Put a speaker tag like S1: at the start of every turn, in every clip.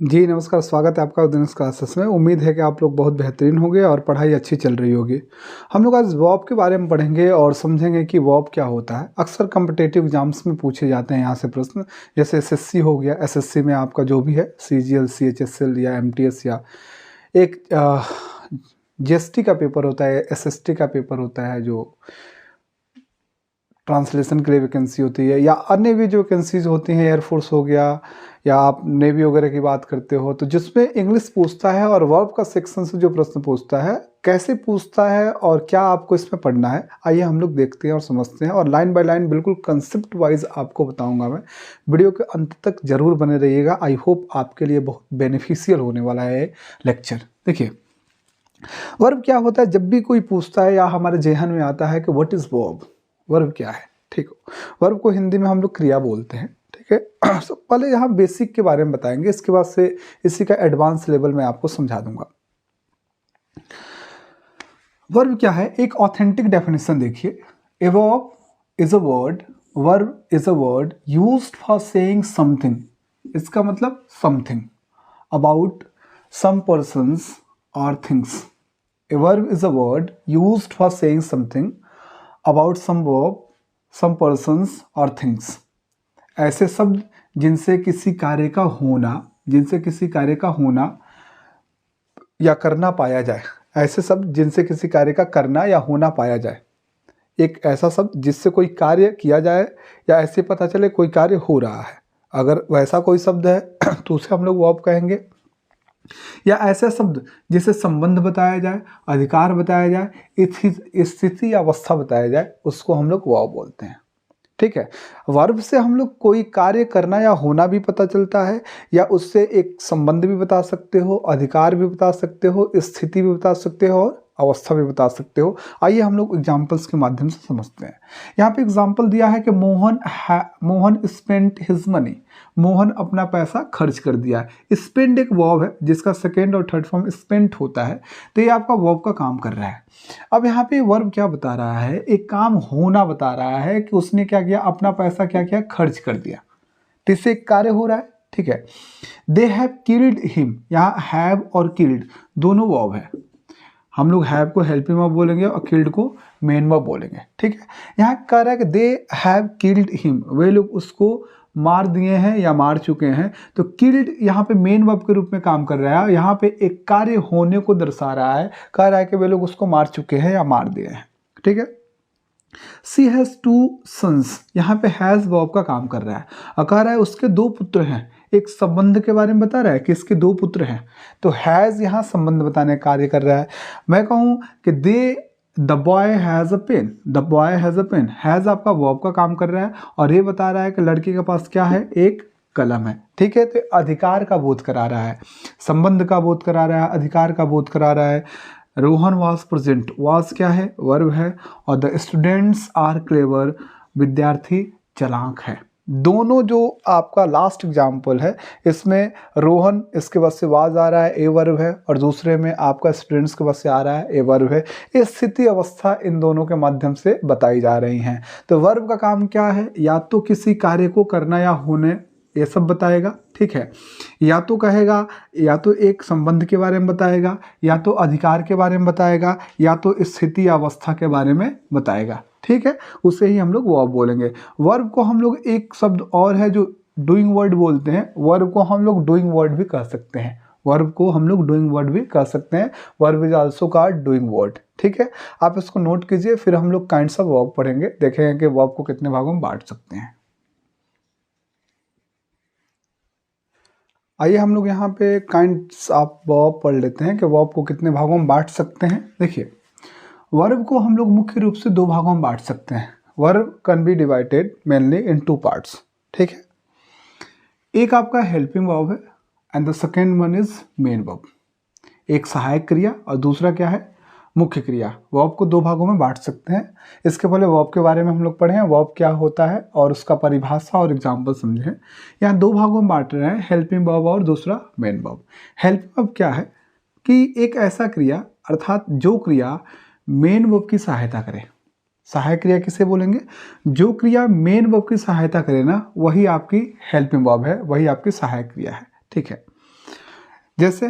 S1: जी, नमस्कार, स्वागत है आपका दिनेश क्लासेस में। उम्मीद है कि आप लोग बहुत बेहतरीन होंगे और पढ़ाई अच्छी चल रही होगी। हम लोग आज वर्ब के बारे में पढ़ेंगे और समझेंगे कि वर्ब क्या होता है। अक्सर कॉम्पिटिटिव एग्जाम्स में पूछे जाते हैं यहाँ से प्रश्न, जैसे एसएससी हो गया, एसएससी में आपका जो भी है सीजीएल, सीएचएसएल या एमटीएस या एक जीएसटी का पेपर होता है, एसएसटी का पेपर होता है जो ट्रांसलेशन के लिए वैकेंसी होती है, या अन्य भी जो वैकेंसीज होती हैं, एयरफोर्स हो गया या आप नेवी वगैरह की बात करते हो, तो जिसमें इंग्लिश पूछता है और वर्ब का सेक्शन से जो प्रश्न पूछता है, कैसे पूछता है और क्या आपको इसमें पढ़ना है, आइए हम लोग देखते हैं और समझते हैं। और लाइन बाय लाइन बिल्कुल कंसेप्ट वाइज आपको बताऊंगा मैं। वीडियो के अंत तक जरूर बने रहिएगा। आई होप आपके लिए बहुत बेनिफिशियल होने वाला है लेक्चर। देखिए, वर्ब क्या होता है। जब भी कोई पूछता है या हमारे जेहन में आता है कि व्हाट इज वर्ब, वर्ब क्या है, ठीक हो। वर्ब को हिंदी में हम लोग क्रिया बोलते हैं, ठीक है। तो पहले यहाँ बेसिक के बारे में बताएंगे, इसके बाद से इसी का एडवांस लेवल में आपको समझा दूंगा। वर्ब क्या है, एक ऑथेंटिक डेफिनेशन देखिए। A verb is a word, verb is a word used for saying something. इसका मतलब something about some persons or things. A verb is a word used for saying something about some persons or things. ऐसे शब्द जिनसे किसी कार्य का होना, जिनसे किसी कार्य का होना या करना पाया जाए। ऐसे शब्द जिनसे किसी कार्य का करना या होना पाया जाए। एक ऐसा शब्द जिससे कोई कार्य किया जाए या ऐसे पता चले कोई कार्य हो रहा है। अगर वैसा कोई शब्द है तो उसे हम लोग वर्ब कहेंगे। या ऐसे शब्द जिसे संबंध बताया जाए, अधिकार बताया जाए, स्थिति या अवस्था बताया जाए, उसको हम लोग वर्ब बोलते हैं, ठीक है। वर्ब से हम लोग कोई कार्य करना या होना भी पता चलता है, या उससे एक संबंध भी बता सकते हो, अधिकार भी बता सकते हो, स्थिति भी बता सकते हो और अवस्था भी बता सकते हो। आइए हम लोग एग्जाम्पल्स के माध्यम से समझते हैं। यहाँ पे एग्जाम्पल दिया है कि Mohan spent his money. Mohan अपना पैसा खर्च कर दिया है। स्पेंड एक वर्ब है जिसका सेकेंड और थर्ड फॉर्म स्पेंट होता है, तो ये आपका वर्ब का काम कर रहा है। अब यहाँ पे वर्ब क्या बता रहा है, एक काम होना बता रहा है कि उसने क्या किया, अपना पैसा क्या किया, खर्च कर दिया, तो इससे एक कार्य हो रहा है, ठीक है। दे हैव किल्ड हिम, यहाँ हैव और किल्ड दोनों वर्ब है। हम लोग हैव को हेल्पिंग वर्ब बोलेंगे और किल्ड को मेन वर्ब बोलेंगे, ठीक है। यहाँ कह रहा है कि दे हैव किल्ड हिम, वे लोग उसको मार दिए हैं या मार चुके हैं। तो किल्ड यहाँ पे मेन वर्ब के रूप में काम कर रहा है, यहाँ पे एक कार्य होने को दर्शा रहा है, कह रहा है कि वे लोग उसको मार चुके हैं या मार दिए हैं, ठीक है। सी हैज टू सन्स, यहाँ पे हैज वर्ब का काम कर रहा है और कह रहा है उसके दो पुत्र हैं। एक संबंध के बारे में बता रहा है कि इसके दो पुत्र हैं, तो हैज यहाँ संबंध बताने का कार्य कर रहा है। मैं कहूँ कि the boy has a pen, the boy has a pen, has आपका वर्ब का काम कर रहा है और ये बता रहा है कि लड़के के पास क्या है, एक कलम है, ठीक है। तो अधिकार का बोध करा रहा है, संबंध का बोध करा रहा है, अधिकार का बोध करा रहा है। रोहन वॉज प्रेजेंट, वॉज क्या है, वर्ब है। और द स्टूडेंट्स आर क्लेवर, विद्यार्थी चालाक है। दोनों जो आपका लास्ट एग्जाम्पल है, इसमें रोहन इसके बाद से वाज आ रहा है, ए वर्ब है, और दूसरे में आपका स्टूडेंट्स के बाद से आ रहा है, ए वर्ब है। ये स्थिति अवस्था इन दोनों के माध्यम से बताई जा रही हैं। तो वर्ब का काम क्या है, या तो किसी कार्य को करना या होने, ये सब बताएगा, ठीक है। या तो कहेगा, या तो एक संबंध के बारे में बताएगा, या तो अधिकार के बारे में बताएगा, या तो स्थिति अवस्था के बारे में बताएगा, ठीक है। उसे ही हम लोग वर्ब बोलेंगे। वर्ब को हम लोग एक शब्द और है जो डूइंग वर्ड बोलते हैं, वर्ब को हम लोग डूइंग वर्ड भी कह सकते हैं। वर्ब को हम लोग डूइंग वर्ड भी कह सकते हैं। Verb is also called doing word, ठीक है। आप इसको नोट कीजिए, फिर हम लोग काइंड्स ऑफ वर्ब पढ़ेंगे, देखेंगे कि वर्ब को कितने भागों में बांट सकते हैं। आइए हम लोग यहाँ पे काइंड्स ऑफ वर्ब पढ़ लेते हैं कि वर्ब को कितने भागों में बांट सकते हैं। देखिए, वर्ब को हम लोग मुख्य रूप से दो भागों में बांट सकते हैं। Verb can be divided mainly in two parts, ठीक है। एक आपका हेल्पिंग वर्ब है and the second one is main verb. एक सहायक क्रिया और दूसरा क्या है, मुख्य क्रिया। वर्ब को दो भागों में बांट सकते हैं। इसके पहले वर्ब के बारे में हम लोग पढ़े हैं, वर्ब क्या होता है और उसका परिभाषा और एग्जाम्पल समझें। यहाँ दो भागों में बांट रहे हैं, हेल्पिंग वर्ब और दूसरा मेन वर्ब। हेल्पिंग वर्ब क्या है कि एक ऐसा क्रिया, अर्थात जो क्रिया मेन वर्ब की सहायता करे। सहायक क्रिया किसे बोलेंगे, जो क्रिया मेन वर्ब की सहायता करे ना, वही आपकी हेल्पिंग वर्ब है, वही आपकी सहायक क्रिया है, ठीक है। जैसे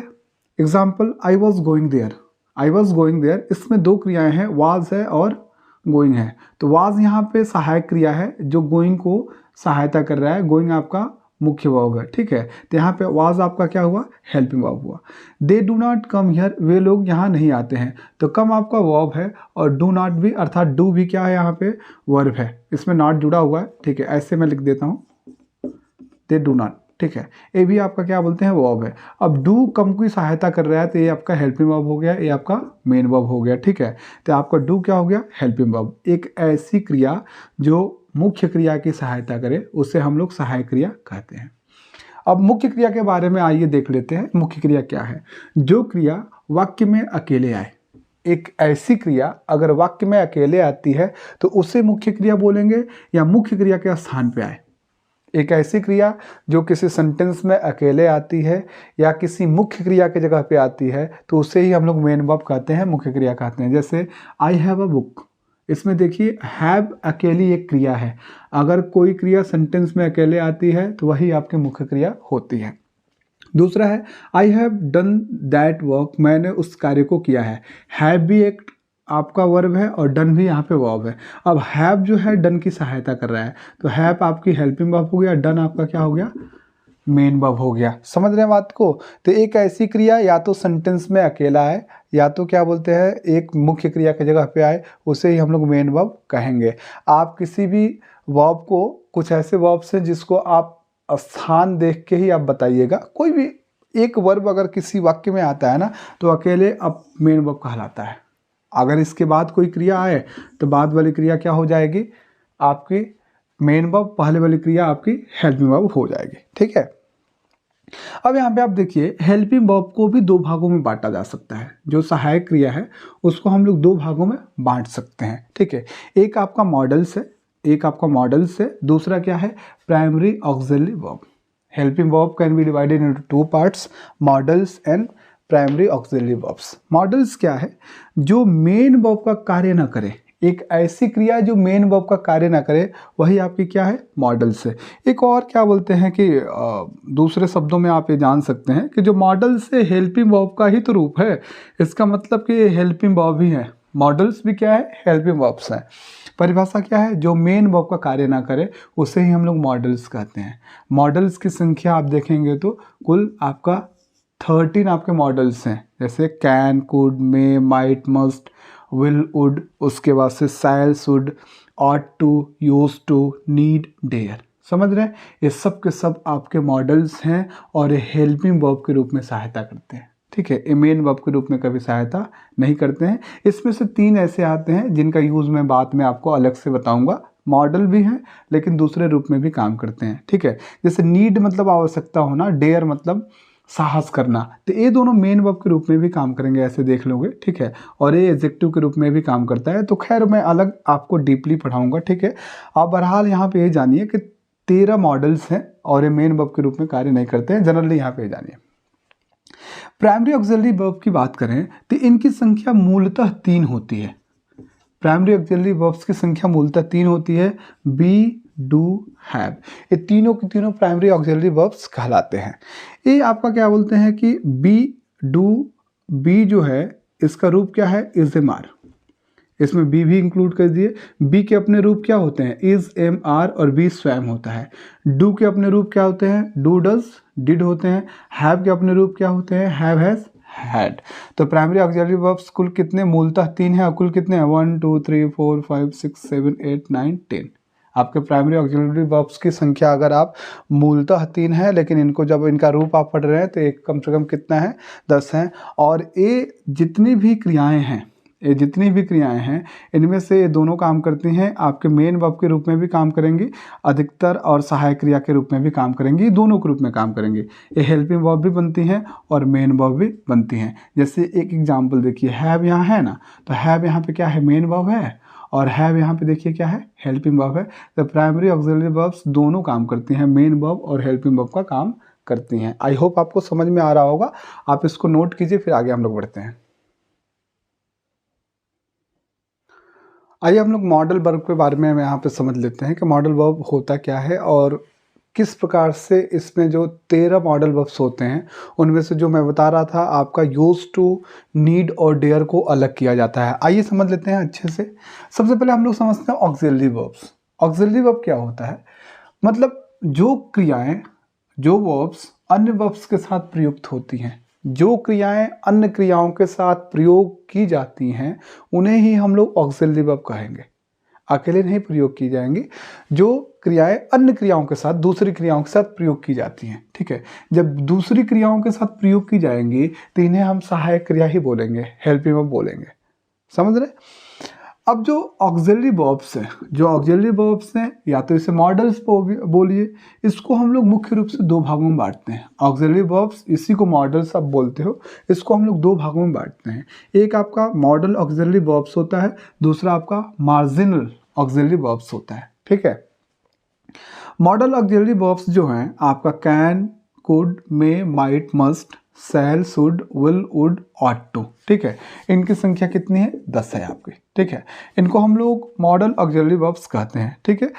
S1: example, I was going there, I was going there, इसमें दो क्रियाएं हैं, वाज है और गोइंग है। तो वाज यहाँ पे सहायक क्रिया है जो गोइंग को सहायता कर रहा है, गोइंग आपका मुख्य वर्ब है, ठीक है। तो यहाँ पे वाज आपका क्या हुआ, हेल्पिंग वर्ब हुआ। They do not come here, वे लोग यहाँ नहीं आते हैं, तो कम आपका वर्ब है और डू नॉट भी, अर्थात डू भी क्या है यहाँ पे वर्ब है, इसमें नॉट जुड़ा हुआ है, ठीक है। ऐसे मैं लिख देता हूँ, दे डू नॉट, ठीक है। ये भी आपका क्या बोलते हैं, वर्ब है। अब डू कम की सहायता कर रहा है तो ये आपका हेल्पिंग वर्ब हो गया, ये आपका मेन वर्ब हो गया, ठीक है। तो आपका डू क्या हो गया, हेल्पिंग वर्ब। एक ऐसी क्रिया जो मुख्य क्रिया की सहायता करे उसे हम लोग सहायक क्रिया कहते हैं। अब मुख्य क्रिया के बारे में आइए देख लेते हैं, मुख्य क्रिया क्या है। जो क्रिया वाक्य में अकेले आए, एक ऐसी क्रिया अगर वाक्य में अकेले आती है तो उसे मुख्य क्रिया बोलेंगे या मुख्य क्रिया के स्थान पे आए। एक ऐसी क्रिया जो किसी सेंटेंस में अकेले आती है या किसी मुख्य क्रिया की जगह पे आती है तो उसे ही हम लोग मेन वर्ब कहते हैं, मुख्य क्रिया कहते हैं। जैसे आई हैव अ बुक, इसमें देखिए हैव अकेली एक क्रिया है, अगर कोई क्रिया सेंटेंस में अकेले आती है तो वही आपकी मुख्य क्रिया होती है। दूसरा है I have done that work, मैंने उस कार्य को किया है। हैव भी एक आपका वर्ब है और डन भी यहाँ पे वर्ब है। अब हैव जो है डन की सहायता कर रहा है, तो हैव आपकी हेल्पिंग वर्ब हो गया, डन आपका क्या हो गया, मेन वर्ब हो गया। समझ रहे हैं बात को। तो एक ऐसी क्रिया या तो सेंटेंस में अकेला है या तो क्या बोलते हैं एक मुख्य क्रिया की जगह पे आए, उसे ही हम लोग मेन वर्ब कहेंगे। आप किसी भी वर्ब को, कुछ ऐसे वर्ब्स हैं जिसको आप स्थान देख के ही आप बताइएगा। कोई भी एक वर्ब अगर किसी वाक्य में आता है ना तो अकेले अब मेन वर्ब कहलाता है। अगर इसके बाद कोई क्रिया आए तो बाद वाली क्रिया क्या हो जाएगी, आपकी मेन वर्ब, पहले वाली क्रिया आपकी हेल्पिंग वर्ब हो जाएगी, ठीक है। अब यहाँ पे आप देखिए हेल्पिंग वर्ब को भी दो भागों में बांटा जा सकता है। जो सहायक क्रिया है उसको हम लोग दो भागों में बांट सकते हैं, ठीक है। एक आपका मॉडल्स है, एक आपका मॉडल्स है, दूसरा क्या है, primary auxiliary verb. Helping verb can be divided into two parts, models and primary auxiliary verbs. Models क्या है, जो मेन वर्ब का कार्य ना करे, एक ऐसी क्रिया जो मेन वर्ब का कार्य ना करे वही आपकी क्या है, मॉडल्स है। एक और क्या बोलते हैं कि दूसरे शब्दों में आप ये जान सकते हैं कि जो मॉडल्स है हेल्पिंग वर्ब का ही तो रूप है। इसका मतलब कि ये हेल्पिंग वर्ब ही है, मॉडल्स भी क्या है, हेल्पिंग वर्ब्स हैं। परिभाषा क्या है, जो मेन वर्ब का कार्य ना करे उसे ही हम लोग मॉडल्स कहते हैं। मॉडल्स की संख्या आप देखेंगे तो कुल आपका 13 आपके मॉडल्स हैं। जैसे can, could, may, might, must, will, would, उसके बाद से shall, should, ought to, use to, need, dare. समझ रहे हैं, ये सब के सब आपके मॉडल्स हैं और ये हेल्पिंग वर्ब के रूप में सहायता करते हैं, ठीक है। ये मेन वर्ब के रूप में कभी सहायता नहीं करते हैं। इसमें से 3 ऐसे आते हैं जिनका यूज़ मैं बाद में आपको अलग से बताऊंगा। मॉडल भी हैं लेकिन दूसरे रूप में भी काम करते हैं, ठीक है। जैसे नीड मतलब आवश्यकता होना, डेयर मतलब साहस करना, तो ये दोनों मेन वर्ब के रूप में भी काम करेंगे, ऐसे देख लोगे, ठीक है। और ये एडजेक्टिव के रूप में भी काम करता है। तो खैर मैं अलग आपको डीपली पढ़ाऊंगा, ठीक है। आप बहरहाल यहाँ पे ये जानिए कि 13 मॉडल्स हैं और ये मेन वर्ब के रूप में कार्य नहीं करते हैं, जनरली यहाँ पे ये जानिए। प्राइमरी ऑक्सिलरी वर्ब की बात करें तो इनकी संख्या मूलतः 3 होती है। प्राइमरी ऑक्सिलरी वर्ब्स की संख्या मूलतः 3 होती है, बी, डू, हैव। ये तीनों की तीनों प्राइमरी ऑक्सिलरी वर्ब्स कहलाते हैं। ये आपका क्या बोलते हैं कि बी, डू, बी जो है इसका रूप क्या है, इज, एम, आर। इसमें बी भी इंक्लूड कर दिए। बी के अपने रूप क्या होते हैं, इज, एम, आर, और बी स्वयं होता है। डू के अपने रूप क्या होते हैं, डू, डज, डिड होते हैं। हैव के अपने रूप क्या होते हैं, हैव, हैज, हैड। तो प्राइमरी ऑक्सिलरी वर्ब्स कुल कितने, मूलतः 3 है और कुल कितने हैं, 1 2 3 4 5 6 7 8 9 10। आपके प्राइमरी ऑक्सिलरी वर्ब्स की संख्या अगर आप मूलतः 3 है, लेकिन इनको जब इनका रूप आप पढ़ रहे हैं तो एक कम से कम कितना है, 10 हैं। और ये जितनी भी क्रियाएं हैं, ये जितनी भी क्रियाएं हैं इनमें से ये दोनों काम करती हैं, आपके मेन वर्ब के रूप में भी काम करेंगी, अधिकतर और सहायक क्रिया के रूप में भी काम करेंगी, दोनों के रूप में काम करेंगी। ये हेल्पिंग वर्ब भी बनती हैं और मेन वर्ब भी बनती हैं। जैसे एक एग्जांपल देखिए, हैव यहाँ है ना, तो हैव यहाँ पे क्या है, मेन वर्ब है, और हैव यहाँ पे देखिए क्या है, हेल्पिंग वर्ब है। तो प्राइमरी ऑक्सिलरी वर्ब्स दोनों काम करती हैं, मेन वर्ब और हेल्पिंग वर्ब का काम करती हैं। आई होप आपको समझ में आ रहा होगा। आप इसको नोट कीजिए, फिर आगे हम लोग बढ़ते हैं। आइए हम लोग मॉडल वर्ब के बारे में यहाँ पे समझ लेते हैं कि मॉडल वर्ब होता क्या है और किस प्रकार से इसमें जो 13 मॉडल वर्ब्स होते हैं उनमें से जो मैं बता रहा था आपका यूज टू, नीड और डेयर को अलग किया जाता है। आइए समझ लेते हैं अच्छे से। सबसे पहले हम लोग समझते हैं ऑक्सिलरी वर्ब्स। ऑक्सिलरी वर्ब क्या होता है? मतलब जो क्रियाएं, जो वर्ब्स अन्य वर्ब्स के साथ प्रयुक्त होती हैं, जो क्रियाएं अन्य क्रियाओं के साथ प्रयोग की जाती हैं, उन्हें ही हम लोग ऑक्सिलरी वर्ब कहेंगे। अकेले नहीं प्रयोग की जाएंगी, जो क्रियाएं अन्य क्रियाओं के साथ, दूसरी क्रियाओं के साथ प्रयोग की जाती हैं। ठीक है, जब दूसरी क्रियाओं के साथ प्रयोग की जाएंगी तो इन्हें हम सहायक क्रिया ही बोलेंगे, हेल्पिंग वर्ब बोलेंगे। समझ रहे? अब जो ऑक्सिलरी वर्ब्स हैं, जो ऑक्सिलरी वर्ब्स हैं, या तो इसे मॉडल्स बोलिए, इसको हम लोग मुख्य रूप से दो भागों में बांटते हैं। ऑक्सिलरी वर्ब्स, इसी को मॉडल्स आप बोलते हो, इसको हम लोग दो भागों में बांटते हैं। एक आपका मॉडल ऑक्सिलरी वर्ब्स होता है, दूसरा आपका मार्जिनल ऑक्सिलरी वर्ब्स होता है। ठीक है, मॉडल ऑक्सिलरी वर्ब्स जो हैं आपका can, could, may, might, must, shall, should, will, would, ought to. ठीक है, इनकी संख्या कितनी है? 10 है आपकी। ठीक है, इनको हम लोग मॉडल ऑक्सिलरी वर्ब्स कहते हैं। ठीक है,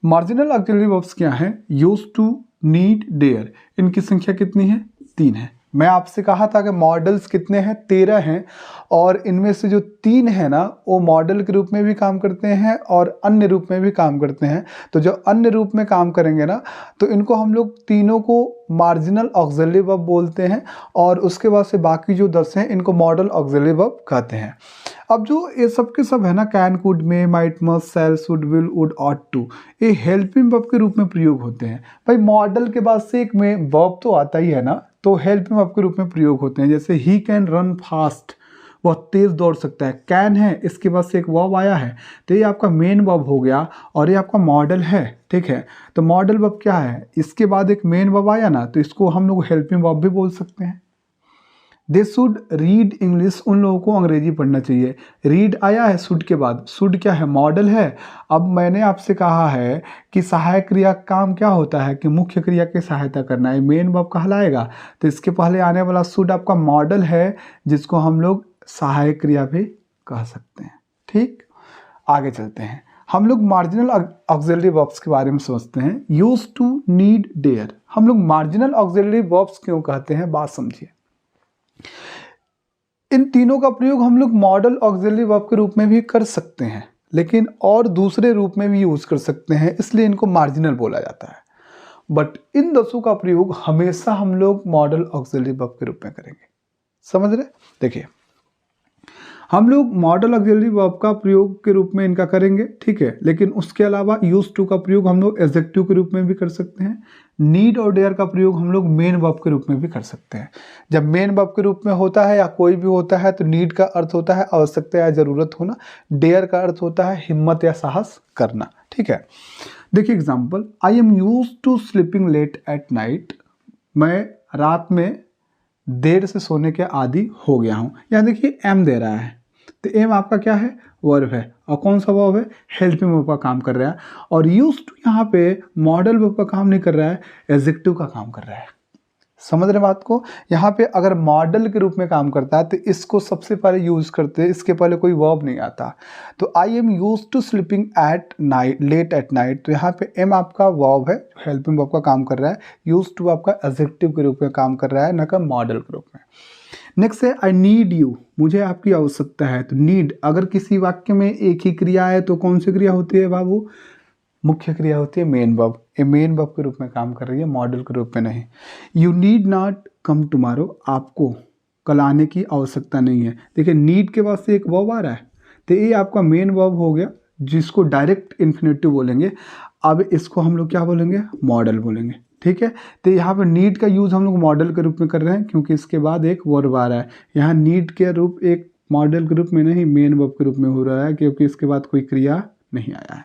S1: मार्जिनल ऑक्सिलरी वर्ब्स क्या हैं? Use to, need, dare. इनकी संख्या कितनी है? 3 है। मैं आपसे कहा था कि मॉडल्स कितने हैं? 13 हैं, और इनमें से जो 3 है ना, वो मॉडल के रूप में भी काम करते हैं और अन्य रूप में भी काम करते हैं। तो जो अन्य रूप में काम करेंगे ना, तो इनको हम लोग तीनों को मार्जिनल ऑक्सिलरी वर्ब बोलते हैं, और उसके बाद से बाकी जो 10 हैं इनको मॉडल ऑक्सिलरी वर्ब कहते हैं। अब जो ये सब के सब है ना, can, could, may, might, must, shall, should, will, would, ought to, ये हेल्पिंग वर्ब के रूप में प्रयोग होते हैं। भाई मॉडल के बाद से एक में वर्ब तो आता ही है ना, तो हेल्पिंग वर्ब के रूप में प्रयोग होते हैं। जैसे ही कैन रन फास्ट, वह तेज दौड़ सकता है। कैन है, इसके बाद से एक वर्ब आया है, तो ये आपका मेन वर्ब हो गया और ये आपका मॉडल है। ठीक है, तो मॉडल वर्ब क्या है? इसके बाद एक मेन वर्ब आया ना, तो इसको हम लोग हेल्पिंग वर्ब भी बोल सकते हैं। दे शुड रीड इंग्लिश, उन लोगों को अंग्रेजी पढ़ना चाहिए। रीड आया है शुड के बाद, शुड क्या है? मॉडल है। अब मैंने आपसे कहा है कि सहायक क्रिया काम क्या होता है? कि मुख्य क्रिया की सहायता करना है, मेन वर्ब कहलाएगा। तो इसके पहले आने वाला शुड आपका मॉडल है, जिसको हम लोग सहायक क्रिया भी कह सकते हैं। ठीक, आगे चलते हैं। हम लोग मार्जिनल ऑक्सिलरी वर्ब्स के बारे में समझते हैं। Use to, need, dare. हम लोग मार्जिनल ऑक्सिलरी वर्ब्स क्यों कहते हैं, बात समझिए। इन तीनों का प्रयोग हम लोग मॉडल ऑक्सिलरी वर्ब के रूप में भी कर सकते हैं, लेकिन और दूसरे रूप में भी यूज कर सकते हैं, इसलिए इनको मार्जिनल बोला जाता है। बट इन 10 का प्रयोग हमेशा हम लोग मॉडल ऑक्सिलरी वर्ब के रूप में करेंगे। समझ रहे? देखिए, हम लोग मॉडल ऑक्सिलरी वर्ब का प्रयोग के रूप में इनका करेंगे। ठीक है, लेकिन उसके अलावा यूज टू का प्रयोग हम लोग एडजेक्टिव के रूप में भी कर सकते हैं। नीड और डेयर का प्रयोग हम लोग मेन वर्ब के रूप में भी कर सकते हैं। जब मेन वर्ब के रूप में होता है या कोई भी होता है, तो नीड का अर्थ होता है आवश्यकता या जरूरत होना, डेयर का अर्थ होता है हिम्मत या साहस करना। ठीक है, देखिए example, I am use to sleeping late at night. मैं रात में देर से सोने के आदी हो गया हूँ। यहाँ देखिए एम दे रहा है, तो एम आपका क्या है? वर्ब है। और कौन सा वर्ब है? हेल्पिंग वर्ब का काम कर रहा है। और यूज टू यहाँ पे मॉडल वर्ब का काम नहीं कर रहा है, एडजेक्टिव का काम कर रहा है। समझ रहे बात को? यहाँ पे अगर मॉडल के रूप में काम करता है तो इसको सबसे पहले यूज करते हैं, इसके पहले कोई वर्ब नहीं आता। तो I am use to sleeping at night, late at night, तो यहाँ पे एम आपका वर्ब है, हेल्पिंग वर्ब का काम कर रहा है। यूज टू आपका एडजेक्टिव के रूप में काम कर रहा है, न कि मॉडल के रूप में। नेक्स्ट है आई नीड यू, मुझे आपकी आवश्यकता है। तो नीड अगर किसी वाक्य में एक ही क्रिया है तो कौन सी क्रिया होती है बाबू? मुख्य क्रिया होती है मेन वर्ब। ये मेन वर्ब के रूप में काम कर रही है, मॉडल के रूप में नहीं। You need not come tomorrow, आपको कल आने की आवश्यकता नहीं है। देखिए नीड के बाद से एक वर्ब आ रहा है, तो ये आपका मेन वर्ब हो गया, जिसको डायरेक्ट इन्फिनेटिव बोलेंगे। अब इसको हम लोग क्या बोलेंगे? मॉडल बोलेंगे। ठीक है, तो यहाँ पर नीड का यूज़ हम लोग मॉडल के रूप में कर रहे हैं, क्योंकि इसके बाद एक वर्ब आ रहा है। यहाँ नीड के रूप एक मॉडल के रूप में नहीं, मेन वर्ब के रूप में हो रहा है, क्योंकि इसके बाद कोई क्रिया नहीं आया है।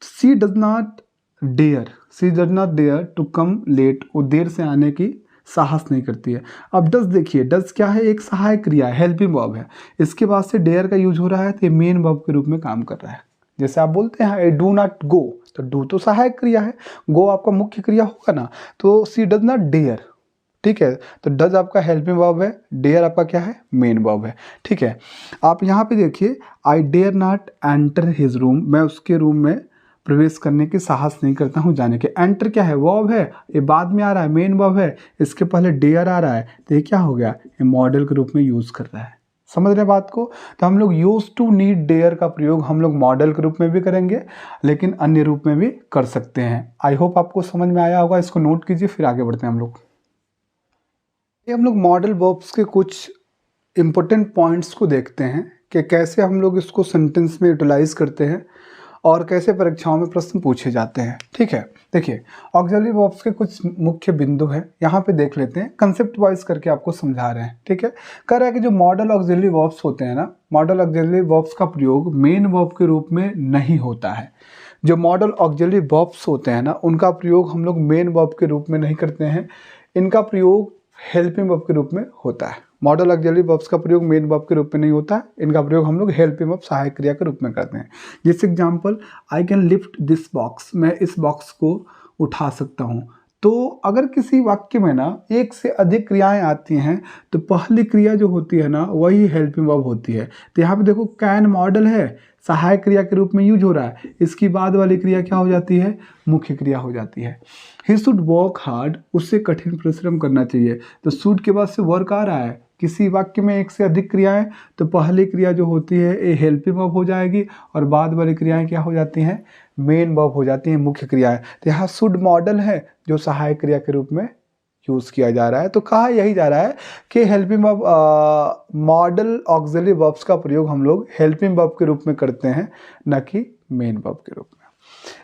S1: She does not dare, she does not dare to come late, वो देर से आने की साहस नहीं करती है। अब डज देखिए, डज क्या है? एक सहायक क्रिया है, हेल्पिंग वर्ब है। इसके बाद से डेयर का यूज हो रहा है, तो ये मेन वर्ब के रूप में काम कर रहा है। जैसे आप बोलते हैं आई डू नॉट गो, तो डू तो सहायक क्रिया है, गो आपका मुख्य क्रिया होगा ना। तो सी डज नॉट डेयर, ठीक है, तो डज आपका हेल्पिंग वर्ब है, डेयर आपका क्या है? मेन वर्ब है। ठीक है, आप यहाँ पे देखिए, I dare not enter his room, मैं उसके रूम में प्रवेश करने की साहस नहीं करता हूँ जाने के। एंटर क्या है, वर्ब है, ये बाद में आ रहा है, मेन वर्ब है, इसके पहले डेयर आ रहा है, तो ये क्या हो गया, ये मॉडल के रूप में यूज कर रहा है। समझ रहे बात को। तो हम लोग यूज टू नीड डेयर का प्रयोग हम लोग मॉडल के रूप में भी करेंगे, लेकिन अन्य रूप में भी कर सकते हैं। आई होप आपको समझ में आया होगा, इसको नोट कीजिए, फिर आगे बढ़ते हैं हम लोग। ये हम लोग मॉडल वर्ब्स के कुछ इंपॉर्टेंट पॉइंट्स को देखते हैं कि कैसे हम लोग इसको सेंटेंस में यूटिलाइज करते हैं और कैसे परीक्षाओं में प्रश्न पूछे जाते हैं। ठीक है, देखिए ऑक्सिलरी वर्ब्स के कुछ मुख्य बिंदु हैं, यहाँ पे देख लेते हैं, कंसेप्ट वाइज करके आपको समझा रहे हैं। ठीक है, कह रहा है कि जो मॉडल ऑक्सिलरी वर्ब्स होते हैं ना, मॉडल ऑक्सिलरी वर्ब्स का प्रयोग मेन वर्ब के रूप में नहीं होता है। जो मॉडल ऑक्सिलरी वर्ब्स होते हैं ना, उनका प्रयोग हम लोग मेन वर्ब के रूप में नहीं करते हैं, इनका प्रयोग हेल्पिंग वर्ब के रूप में होता है। मॉडल ऑक्सिलरी वर्ब्स का प्रयोग मेन वर्ब के रूप में नहीं होता है, इनका प्रयोग हम लोग हेल्पिंग वर्ब सहायक क्रिया के रूप में करते हैं। जैसे example, I can lift this box, मैं इस बॉक्स को उठा सकता हूँ। तो अगर किसी वाक्य में ना एक से अधिक क्रियाएं आती हैं तो पहली क्रिया जो होती है ना वही हेल्पिंग वर्ब होती है। तो यहाँ पे देखो कैन मॉडल है, सहायक क्रिया के रूप में यूज हो रहा है, इसकी बाद वाली क्रिया क्या हो जाती है, मुख्य क्रिया हो जाती है। ही शुड वर्क हार्ड, उससे कठिन परिश्रम करना चाहिए। तो शुड के बाद से वर्क आ रहा है, किसी वाक्य में एक से अधिक क्रियाएं तो पहली क्रिया जो होती है ये हेल्पिंग वर्ब हो जाएगी और बाद वाली क्रियाएं क्या हो जाती हैं, मेन वर्ब हो जाती हैं, मुख्य क्रियाएं। तो यहाँ शुड मॉडल है जो सहायक क्रिया के रूप में यूज किया जा रहा है। तो कहा यही जा रहा है कि helping verb, model auxiliary verbs का प्रयोग हम लोग हेल्पिंग वर्ब के रूप में करते हैं, न कि मेन वर्ब के रूप में।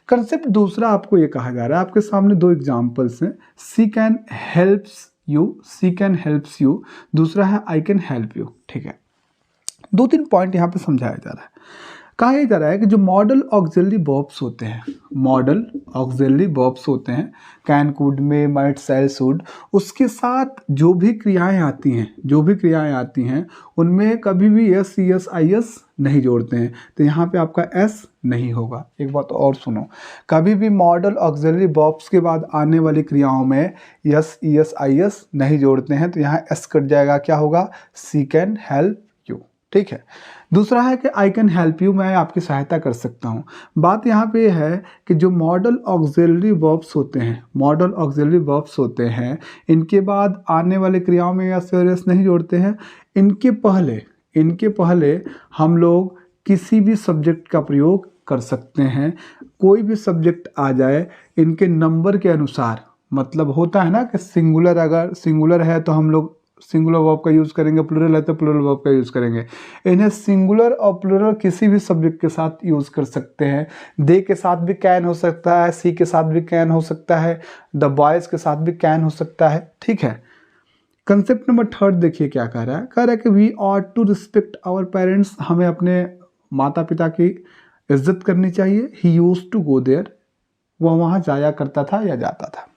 S1: कंसेप्ट दूसरा आपको ये कहा जा रहा है, आपके सामने दो एग्जांपल्स हैं, she can helps you, she can helps you, दूसरा है आई कैन हेल्प यू। ठीक है, दो तीन पॉइंट यहाँ पे समझाया जा रहा है। कहा यह जा रहा है कि जो मॉडल ऑक्सिलरी वर्ब्स होते हैं, मॉडल ऑक्सिलरी वर्ब्स होते हैं, can, could, may, might, shall, should, उसके साथ जो भी क्रियाएं आती हैं, जो भी क्रियाएं आती हैं उनमें कभी भी एस, ईएस, आईएस नहीं जोड़ते हैं। तो यहाँ पे आपका एस नहीं होगा। एक बात और सुनो, कभी भी मॉडल ऑक्सिलरी वर्ब्स के बाद आने वाली क्रियाओं में यस, ईएस, आईएस नहीं जोड़ते हैं, तो यहाँ एस कट जाएगा, क्या होगा, सी कैन हेल्प यू। ठीक है, दूसरा है कि आई कैन हेल्प यू, मैं आपकी सहायता कर सकता हूँ। बात यहाँ पे है कि जो मॉडल ऑक्सिलरी वर्ब्स होते हैं, मॉडल ऑक्सिलरी वर्ब्स होते हैं, इनके बाद आने वाले क्रियाओं में यस और यस नहीं जोड़ते हैं। इनके पहले हम लोग किसी भी सब्जेक्ट का प्रयोग कर सकते हैं, कोई भी सब्जेक्ट आ जाए इनके नंबर के अनुसार। मतलब होता है ना कि सिंगुलर, अगर सिंगुलर है तो हम लोग सिंगुलर वर्ब का यूज़ करेंगे, प्लूरल है तो प्लूरल वर्ब का यूज़ करेंगे। इन्हें सिंगुलर और प्लूरल किसी भी सब्जेक्ट के साथ यूज़ कर सकते हैं। दे के साथ भी कैन हो सकता है, सी के साथ भी कैन हो सकता है, द बॉयज़ के साथ भी कैन हो सकता है। ठीक है, कंसेप्ट नंबर थर्ड देखिए क्या कह रहा है, कह रहा है कि we ought to respect our parents, हमें अपने माता पिता की इज्जत करनी चाहिए। He used to go there, वह वहाँ जाया करता था या जाता था।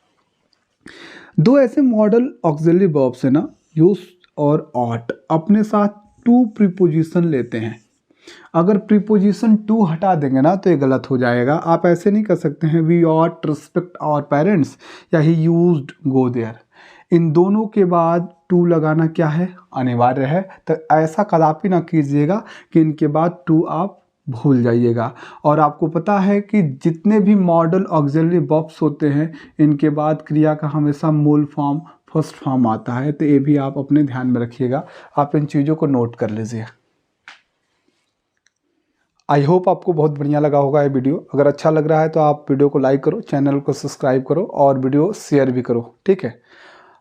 S1: दो ऐसे मॉडल ऑक्सिलरी वर्ब्स है ना, यूज और ऑट, अपने साथ टू प्रीपोजिशन लेते हैं। अगर प्रीपोजिशन टू हटा देंगे ना तो ये गलत हो जाएगा। आप ऐसे नहीं कर सकते हैं we ought respect our parents या ही यूज्ड गो देयर। इन दोनों के बाद टू लगाना क्या है, अनिवार्य है। तो ऐसा कदापि ना कीजिएगा कि इनके बाद टू आप भूल जाइएगा। और आपको पता है कि जितने भी मॉडल ऑक्सिलरी वर्ब्स होते हैं इनके बाद क्रिया का हमेशा मूल फॉर्म, फर्स्ट फॉर्म आता है। तो ये भी आप अपने ध्यान में रखिएगा, आप इन चीज़ों को नोट कर लीजिए। आई होप आपको बहुत बढ़िया लगा होगा ये वीडियो। अगर अच्छा लग रहा है तो आप वीडियो को लाइक करो, चैनल को सब्सक्राइब करो और वीडियो शेयर भी करो। ठीक है,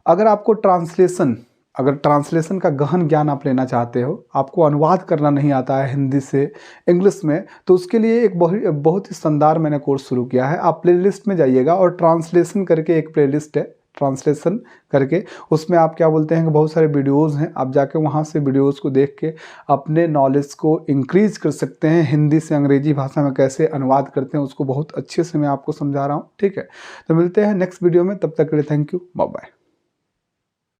S1: अगर आपको ट्रांसलेशन का गहन ज्ञान आप लेना चाहते हो, आपको अनुवाद करना नहीं आता है हिंदी से इंग्लिश में, तो उसके लिए एक बहुत ही शानदार मैंने कोर्स शुरू किया है। आप प्लेलिस्ट में जाइएगा और ट्रांसलेशन करके एक प्लेलिस्ट है, ट्रांसलेशन करके, उसमें आप क्या बोलते हैं कि बहुत सारे वीडियोस हैं, आप जाके वहाँ से वीडियोस को देख के अपने नॉलेज को इंक्रीज कर सकते हैं। हिंदी से अंग्रेजी भाषा में कैसे अनुवाद करते हैं उसको बहुत अच्छे से मैं आपको समझा रहा हूँ। ठीक है, तो मिलते हैं नेक्स्ट वीडियो में, तब तक के लिए थैंक यू, बाय बाय।